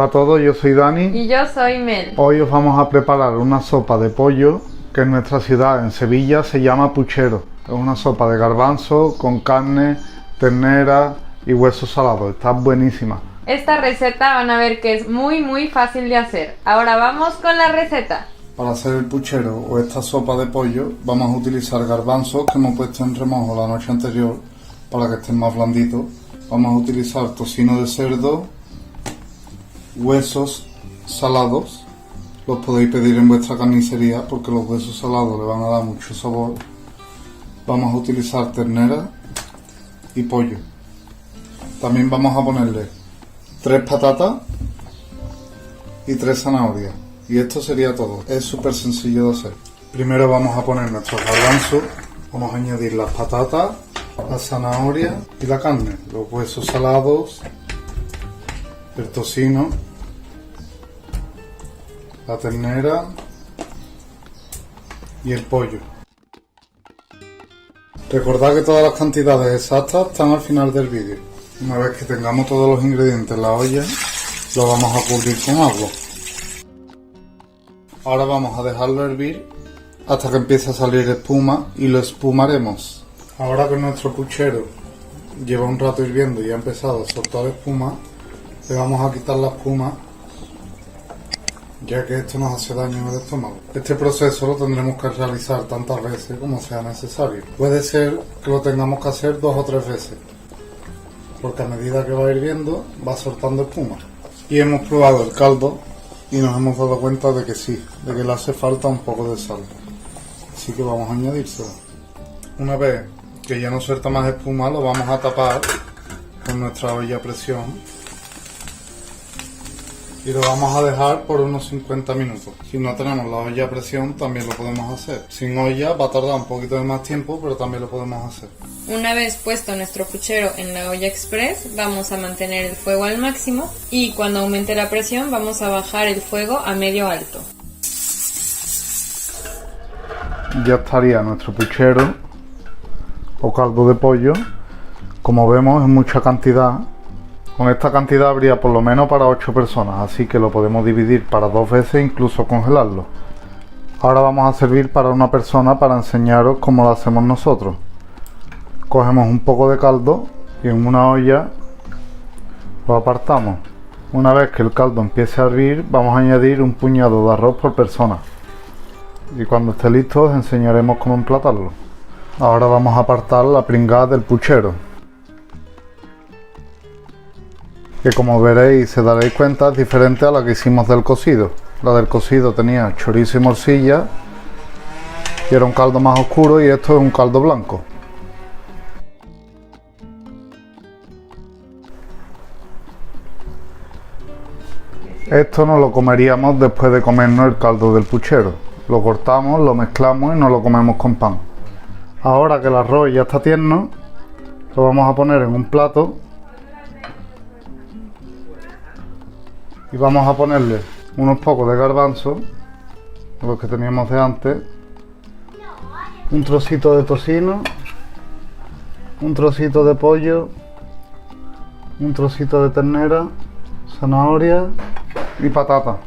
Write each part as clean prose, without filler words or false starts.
Hola a todos, yo soy Dani. Y yo soy Mel. Hoy os vamos a preparar una sopa de pollo que en nuestra ciudad, en Sevilla, se llama puchero. Es una sopa de garbanzo con carne, ternera y huesos salados. Está buenísima. Esta receta van a ver que es muy fácil de hacer. Ahora vamos con la receta. Para hacer el puchero o esta sopa de pollo vamos a utilizar garbanzos que hemos puesto en remojo la noche anterior para que estén más blanditos. Vamos a utilizar tocino de cerdo, huesos salados. Los podéis pedir en vuestra carnicería porque los huesos salados le van a dar mucho sabor. Vamos a utilizar ternera y pollo. También vamos a ponerle 3 patatas y 3 zanahorias. Y esto sería todo. Es súper sencillo de hacer. Primero vamos a poner nuestros garbanzos. Vamos a añadir las patatas, la zanahoria y la carne. Los huesos salados, el tocino, la ternera y el pollo. Recordad que todas las cantidades exactas están al final del vídeo. Una vez que tengamos todos los ingredientes en la olla, lo vamos a cubrir con agua. Ahora vamos a dejarlo hervir hasta que empiece a salir espuma y lo espumaremos. Ahora que nuestro puchero lleva un rato hirviendo y ha empezado a soltar espuma, le vamos a quitar la espuma, ya que esto nos hace daño en el estómago. Este proceso lo tendremos que realizar tantas veces como sea necesario. Puede ser que lo tengamos que hacer 2 o 3 veces, porque a medida que va hirviendo va soltando espuma. Y hemos probado el caldo y nos hemos dado cuenta de que sí, de que le hace falta un poco de sal. Así que vamos a añadírselo. Una vez que ya no suelta más espuma, lo vamos a tapar con nuestra olla a presión y lo vamos a dejar por unos 50 minutos. Si no tenemos la olla a presión también lo podemos hacer. Sin olla va a tardar un poquito de más tiempo, pero también lo podemos hacer. Una vez puesto nuestro puchero en la olla express, vamos a mantener el fuego al máximo y cuando aumente la presión vamos a bajar el fuego a medio alto. Ya estaría nuestro puchero o caldo de pollo. Como vemos, es mucha cantidad. Con esta cantidad habría por lo menos para 8 personas, así que lo podemos dividir para 2 veces e incluso congelarlo. Ahora vamos a servir para una persona para enseñaros cómo lo hacemos nosotros. Cogemos un poco de caldo y en una olla lo apartamos. Una vez que el caldo empiece a hervir, vamos a añadir un puñado de arroz por persona. Y cuando esté listo os enseñaremos cómo emplatarlo. Ahora vamos a apartar la pringada del puchero, que como veréis se daréis cuenta es diferente a la que hicimos del cocido. La del cocido tenía chorizo y morcilla y era un caldo más oscuro, y esto es un caldo blanco. Esto nos lo comeríamos después de comernos el caldo del puchero. Lo cortamos, lo mezclamos y nos lo comemos con pan. Ahora que el arroz ya está tierno, lo vamos a poner en un plato y vamos a ponerle unos pocos de garbanzo, los que teníamos de antes, un trocito de tocino, un trocito de pollo, un trocito de ternera, zanahoria y patata.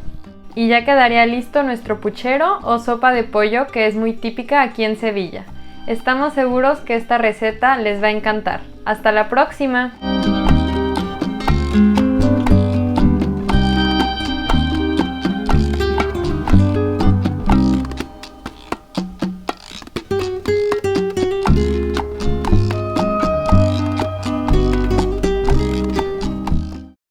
Y ya quedaría listo nuestro puchero o sopa de pollo, que es muy típica aquí en Sevilla. Estamos seguros que esta receta les va a encantar. ¡Hasta la próxima!